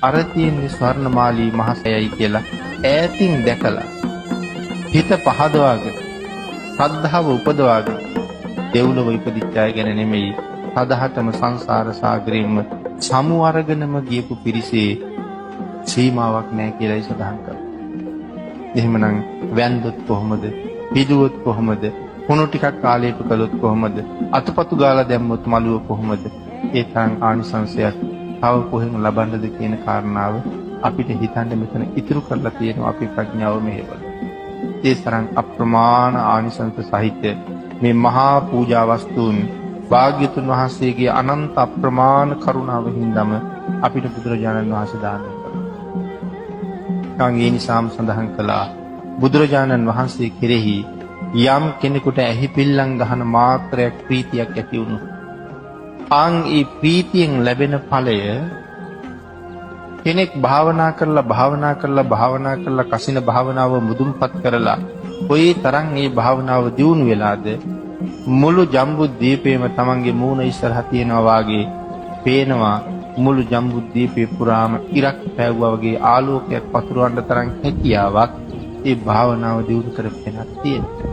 අර තියෙන ස්වර්ණමාලී මහසයයි කියලා ඈතින් දැකලා හිත පහදවාගෙන ශ්‍රද්ධාව උපදවාගෙන දෙව්ලොව ඉපදිච්ච අය ගැන නෙමෙයි සදහටම සංසාර සාගරයෙන්ම සමු අරගෙනම ගියපු පිරිසේ සීමාවක් නැහැ කියලායි සඳහන් කරන්නේ. එහෙමනම් වැන්දොත් කොහොමද? පිදුවොත් කොහොමද? කුණු ටිකක් කාලේප කළොත් කොහොමද? අතපතු ගාලා දැම්මොත් මළුව කොහොමද? ඒ තරම් ආනිසංසයක් තව කොහෙන් ලබන්නද කියන කාරණාව අපිට හිතන්න මෙතන ඉතුරු කරලා තියෙනවා අපේ ප්‍රඥාව මෙහෙවල. ඒ තරම් අප්‍රමාණ ආනිසංස සහිත මේ මහා පූජා වස්තුන් භාග්‍යතුන් වහන්සේගේ අනන්ත අප්‍රමාණ කරුණාව හින්දාම අපිට බුදුරජාණන් වහන්සේ දාන කරනවා. ඒ නිසාම සඳහන් කළා බුදුරජාණන් වහන්සේ කෙරෙහි යම් කෙනෙකුට ඇහි පිල්ලම් ගහන මාත්‍රයක් ප්‍රීතියක් ඇති වුණොත් ඒ ප්‍රීතියෙන් ලැබෙන ඵලය කෙනෙක් භාවනා කරලා කසින භාවනාව මුදුන්පත් කරලා කොයි තරම් මේ භාවනාව දියුණු වෙලාද මුළු ජම්බුද්වීපයේම තමන්ගේ මූණ ඉස්සරහා තියනවා වාගේ පේනවා. මුළු ජම්බුද්වීපේ පුරාම ඉරක් පැවුවා වගේ ආලෝකයක් පතුරවන්න තරම් හැකියාවක් ඒ භාවනාව දියුණු කරගෙන තියෙනවා.